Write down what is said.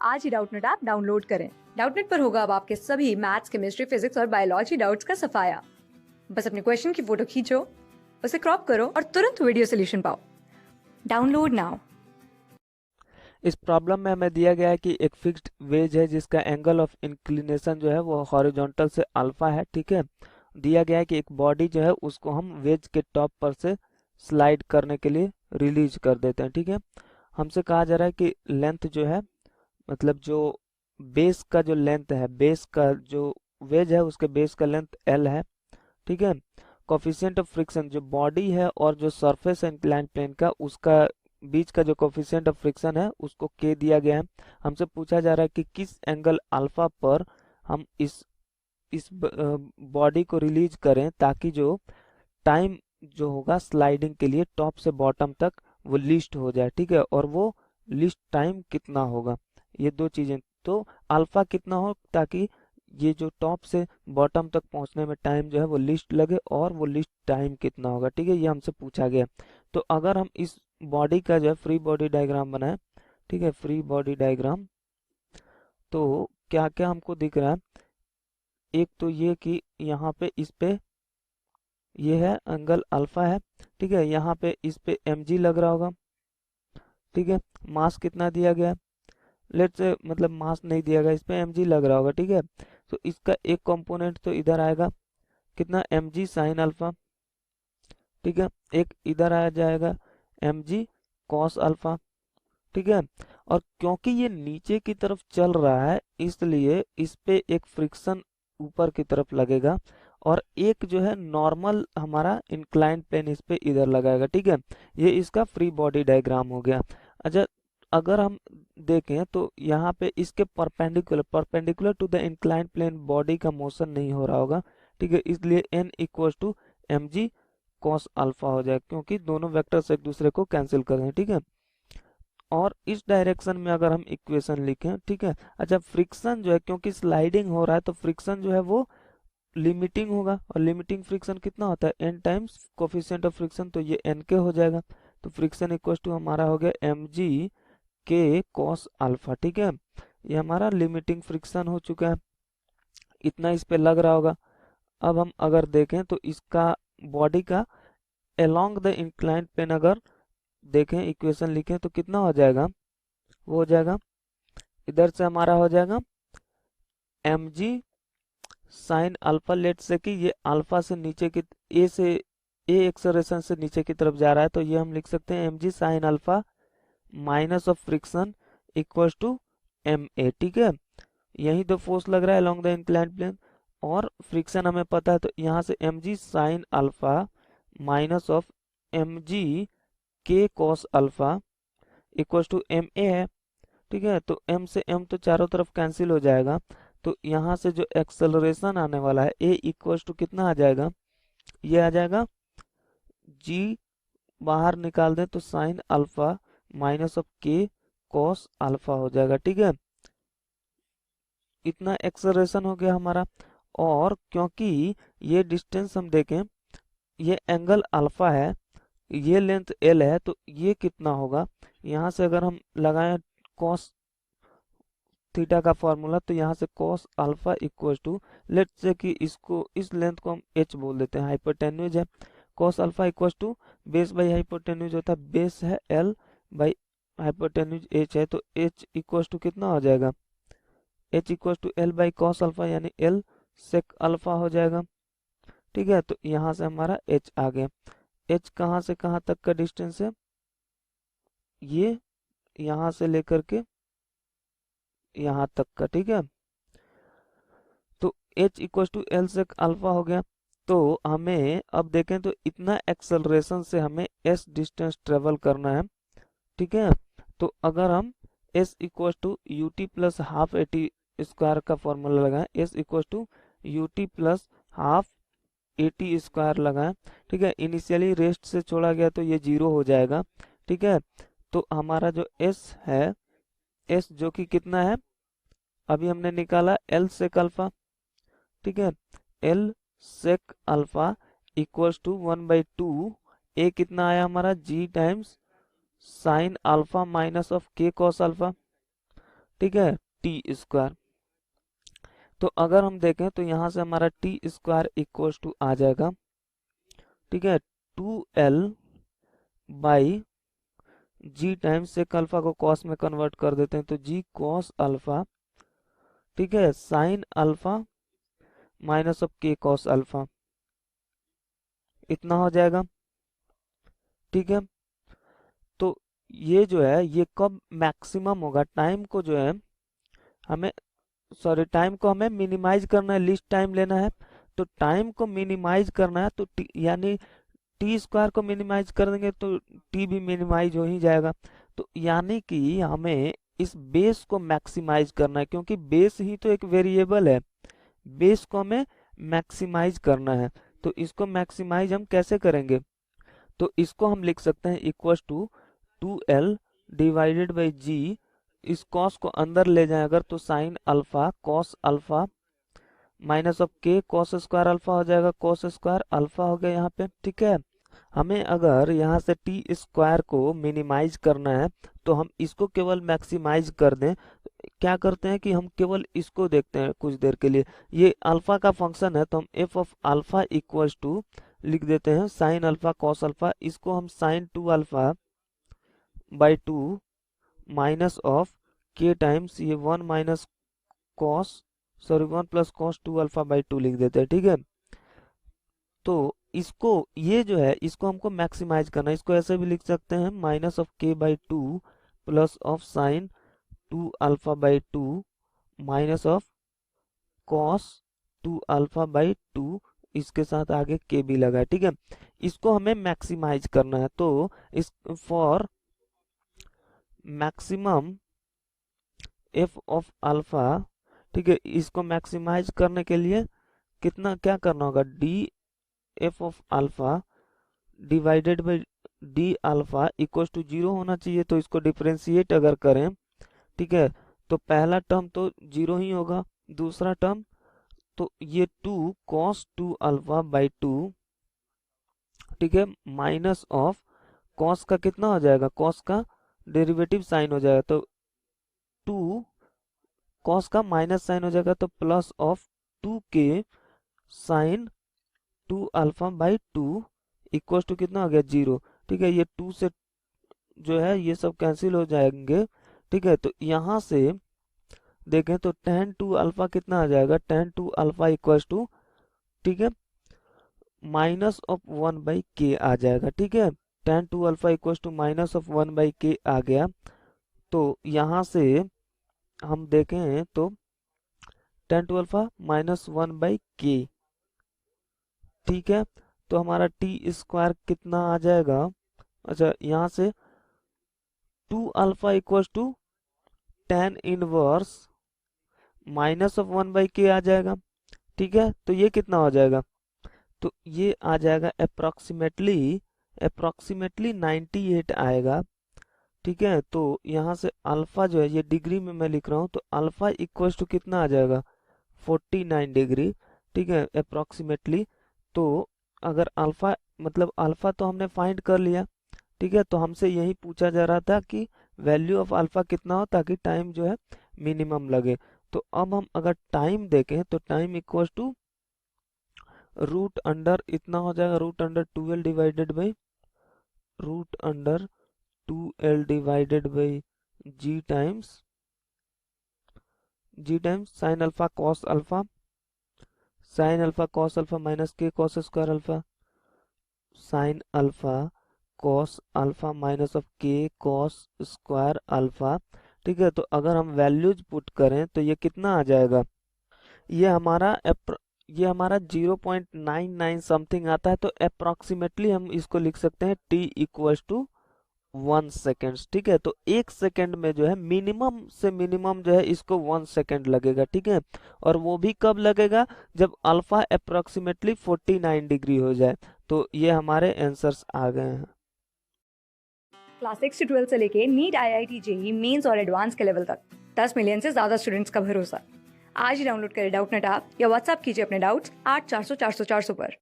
आज ही Doubtnut app download करें। Doubtnut पर होगा अब आपके सभी मैथ्स, केमिस्ट्री, फिजिक्स और बायोलॉजी डाउट्स का सफाया। बस अपने क्वेश्चन की फोटो खींचो, उसे क्रॉप करो और तुरंत वीडियो सोल्यूशन पाओ। Download now. इस प्रॉब्लम में हमें दिया गया है कि एक फिक्स्ड वेज है जिसका एंगल ऑफ इंक्लिनेशन जो है वो हॉरिजॉन्टल से अल्फा है। ठीक है, दिया गया है कि एक बॉडी जो है उसको हम वेज के टॉप पर से स्लाइड करने के लिए रिलीज कर देते हैं। ठीक है, हमसे कहा जा रहा है कि लेंथ जो है, मतलब जो बेस का जो लेंथ है, बेस का जो वेज है उसके बेस का लेंथ एल है। ठीक है, कोफिशिएंट ऑफ फ्रिक्शन जो बॉडी है और जो सरफेस है इंक्लाइन प्लेन का, उसका बीच का जो कोफिशिएंट ऑफ फ्रिक्शन है उसको के दिया गया है। हमसे पूछा जा रहा है कि किस एंगल अल्फा पर हम इस बॉडी को रिलीज करें ताकि जो टाइम जो होगा स्लाइडिंग के लिए टॉप से बॉटम तक वो लिस्ट हो जाए। ठीक है, और वो लिस्ट टाइम कितना होगा, ये दो चीजें। तो अल्फा कितना हो ताकि ये जो टॉप से बॉटम तक पहुंचने में टाइम जो है वो लिस्ट लगे, और वो लिस्ट टाइम कितना होगा। ठीक है, ये हमसे पूछा गया। तो अगर हम इस बॉडी का जो है फ्री बॉडी डायग्राम बनाए, ठीक है, फ्री बॉडी डायग्राम, तो क्या क्या हमको दिख रहा है। एक तो ये कि यहाँ पे इस पे ये है एंगल अल्फा है। ठीक है, यहाँ पे इस पे mg लग रहा होगा। ठीक है, मास कितना दिया गया है, लेट्स से मतलब मास नहीं दिया गया, इस पे mg लग रहा होगा। ठीक है, तो इसका एक कंपोनेंट तो इधर आएगा, कितना mg साइन अल्फा। ठीक है, एक इधर आ जाएगा mg कॉस अल्फा। ठीक है, और क्योंकि ये नीचे की तरफ चल रहा है इसलिए इस पे एक फ्रिक्शन ऊपर की तरफ लगेगा, और एक जो है नॉर्मल हमारा इंक्लाइंड प्लेन इस पे इधर लगाएगा। ठीक है, ये इसका फ्री बॉडी डायग्राम हो गया। अच्छा, अगर हम देखें तो यहाँ पे इसके perpendicular perpendicular to the inclined plane body का मोशन नहीं हो रहा होगा। ठीक है, इसलिए n equal to m g cos alpha हो जाए, क्योंकि दोनों वेक्टर्स एक दूसरे को कैंसिल कर रहे हैं। ठीक है, और इस डायरेक्शन में अगर हम इक्वेशन लिखें, ठीक है, अच्छा फ्रिक्शन जो है क्योंकि स्लाइडिंग हो रहा है तो फ्रिक्शन जो है वो लिमिटिंग होगा, और लिमिटिंग फ्रिक्शन कितना होता है n times coefficient of friction, तो ये n के हो जाएगा। तो फ्रिक्शन इक्वल टू हमारा हो गया mg के कॉस अल्फा। ठीक है, ये हमारा लिमिटिंग फ्रिक्शन हो चुका है, इतना इस पे लग रहा होगा। अब हम अगर देखें तो इसका बॉडी का अलोंग द इंक्लाइंड प्लेन अगर देखें, इक्वेशन लिखें तो कितना हो जाएगा, वो हो जाएगा इधर से हमारा हो जाएगा mg साइन अल्फा। लेट से कि ये अल्फा से नीचे की ए से ए एक्सेलरेशन से नीचे की तरफ जा रहा है, तो ये हम लिख सकते हैं mg sine alpha minus of friction equals to ma। ठीक है, यही तो फोर्स लग रहा है अलोंग द इंक्लाइंड प्लेन, और फ्रिक्शन हमें पता है, तो यहाँ से mg sine alpha minus of mg के cos alpha equals to ma है। ठीक है, तो m से m तो चारों तरफ कैंसिल हो जाएगा, तो यहाँ से जो एक्सेलरेशन आने वाला है a इक्वल्स टू कितना आ जाएगा, ये आ जाएगा g, बाहर निकाल दें तो sine alpha minus of k cos alpha हो जाएगा। ठीक है, इतना एक्सेलरेशन हो गया हमारा, और क्योंकि ये डिस्टेंस हम देखें, ये एंगल अल्फा है, ये लेंथ l है, तो ये कितना होगा, यहाँ से अगर हम लगाएं कॉस थीटा का फॉर्मूला, तो यहाँ से cos alpha equal to, let's say कि इसको इस लेंथ को हम h बोल देते हैं, हाइपोटेन्यूज है। Cos alpha equal to base by hypotenuse होता है, बेस है l बाई हाइपोटेन्यूज h है, तो h इक्वल टू कितना हो जाएगा, h equal to l by cos alpha, यानी l सेक अल्फा हो जाएगा। ठीक है, तो यहाँ से हमारा h आ गया। h कहाँ से कहाँ तक का डिस्टेंस है, ये यहाँ से लेकर के यहाँ तक का। ठीक है, तो h equal to l sec alpha हो गया। तो हमें अब देखें तो इतना एक्सेलरेशन से हमें s डिस्टेंस ट्रेवल करना है। ठीक है, तो अगर हम s equal to u t plus half a t square का फॉर्मूला लगाएं, s equal to u t plus half a t square लगाएं। ठीक है, इनिशियली रेस्ट से छोड़ा गया तो ये 0 हो जाएगा। ठीक है, तो हमारा जो s है, s जो कि कितना है, अभी हमने निकाला l सेक अल्फा। ठीक है, l sec alpha equals to 1/2, a कितना आया हमारा g times sine alpha minus of k cos alpha. ठीक है, टी स्क्वायर। तो अगर हम देखें तो यहाँ से हमारा टी स्क्वायर इक्वल टू आ जाएगा, ठीक है, 2l by g times sec alpha को कॉस में कन्वर्ट कर देते हैं तो जी कॉस अल्फा, ठीक है, sine alpha minus of k cos alpha, इतना हो जाएगा। ठीक है, तो ये जो है ये कब मैक्सिमम होगा, टाइम को जो है हमें टाइम को हमें मिनिमाइज करना है, लीस्ट टाइम लेना है। तो टाइम को मिनिमाइज करना है तो यानी टी स्क्वायर को मिनिमाइज कर देंगे तो टी भी मिनिमाइज हो ही जाएगा। तो यानी कि हमें इस बेस को मैक्सिमाइज करना है, क्योंकि बेस ही तो एक वेरिएबल है, बेस को हमें मैक्सिमाइज करना है। तो इसको मैक्सिमाइज हम कैसे करेंगे, तो इसको हम लिख सकते हैं equal to 2l divided by g, इस कॉस को अंदर ले जाए अगर तो sine alpha cos alpha minus of k cos square alpha हो जाएगा, कॉस स्क्वायर अल्फा हो गया यहाँ पे। ठीक है, हमें अगर यहाँ से टी स्क्वायर को मिनिमाइज करना है तो हम इसको केवल मैक्सिमाइज कर दें। क्या करते हैं कि हम केवल इसको देखते हैं कुछ देर के लिए, ये अल्फा का फंक्शन है तो हम f of alpha equals to लिख देते हैं साइन अल्फा कॉस अल्फा, इसको हम sine 2 alpha by 2 minus of k times ये 1 minus cos 1 plus cos 2 alpha by 2 लिख देते हैं। ठीक है, तो इसको ये जो है इसको हमको मैक्सिमाइज करना है, इसको ऐसे भी लिख सकते हैं माइनस ऑफ के by 2 plus of sine 2 alpha by 2 minus of cos 2 alpha by 2, इसके साथ आगे के भी लगा है। ठीक है, इसको हमें मैक्सिमाइज करना है, तो इस for maximum F of alpha, ठीक है, इसको मैक्सिमाइज करने के लिए कितना क्या करना होगा, d f of alpha divided by d alpha equal to 0 होना चाहिए। तो इसको डिफ्रेंशिएट अगर करें, ठीक है, तो पहला टर्म तो 0 ही होगा, दूसरा टर्म तो ये 2 कॉस 2 अल्फा बाई 2, ठीक है, माइनस ऑफ कॉस का कितना हो जाएगा, कॉस का डेरिवेटिव साइन हो जाएगा तो 2 कॉस का माइनस साइन हो जाएगा तो plus of 2 k sine 2 alpha by 2 equal to कितना हो गया 0। ठीक है, ये 2 से जो है ये सब कैंसिल हो जाएंगे। ठीक है, तो यहाँ से देखें तो tan 2 अल्फा कितना आ जाएगा, tan 2 अल्फा इक्वल टू, ठीक है, माइनस ऑफ 1 बाई के आ जाएगा। ठीक है, tan 2 alpha equal to minus of 1 by k आ गया। तो यहाँ से हम देखें तो tan 2 अल्फा माइनस 1 बाई के, ठीक है, तो हमारा टी स्क्वायर कितना आ जाएगा, अच्छा यहाँ से 2 alpha equal to tan inverse minus of 1 by k आ जाएगा। ठीक है, तो ये कितना हो जाएगा, तो ये आ जाएगा अप्रोक्सीमेटली 98 आएगा। ठीक है, तो यहाँ से अल्फा जो है ये डिग्री में मैं लिख रहा हूँ तो अल्फा इक्वल टू कितना आ जाएगा 49 डिग्री। ठीक है, अप्रोक्सीमेटली, तो अगर अल्फा मतलब अल्फा तो हमने फाइंड कर लिया। ठीक है, तो हमसे यही पूछा जा रहा था कि वैल्यू ऑफ अल्फा कितना हो ताकि टाइम जो है मिनिमम लगे। तो अब हम अगर टाइम देखें तो time equal to root under इतना हो जाएगा, root under 2l divided by root under 2l divided by g times sine alpha cos alpha, sine alpha cos alpha minus k cos square alpha, sine alpha cos alpha minus of k cos square alpha. ठीक है, तो अगर हम values put करें तो ये कितना आ जाएगा, ये हमारा 0.99 समथिंग आता है। तो अप्रोक्सीमेटली हम इसको लिख सकते हैं t इक्वल्स टू 1 सेकेंड। ठीक है, तो 1 सेकेंड में जो है मिनिमम से मिनिमम जो है इसको 1 सेकेंड लगेगा। ठीक है, और वो भी कब लगेगा, जब अल्फा अप्रोक्सीमेटली 49 डिग्री हो जाए। तो ये हमारे आंसर्स आ गए हैं। क्लास 6 से 12 से लेके नीट, IIT, जेई मेंस और एडवांस के लेवल तक 10 मिलियन से ज्यादा स्टूडेंट्स का भरोसा। आज ही डाउनलोड करें डाउटनेट ऐप या व्हाट्सएप कीजिए अपने डाउट्स 8400 400 400 पर।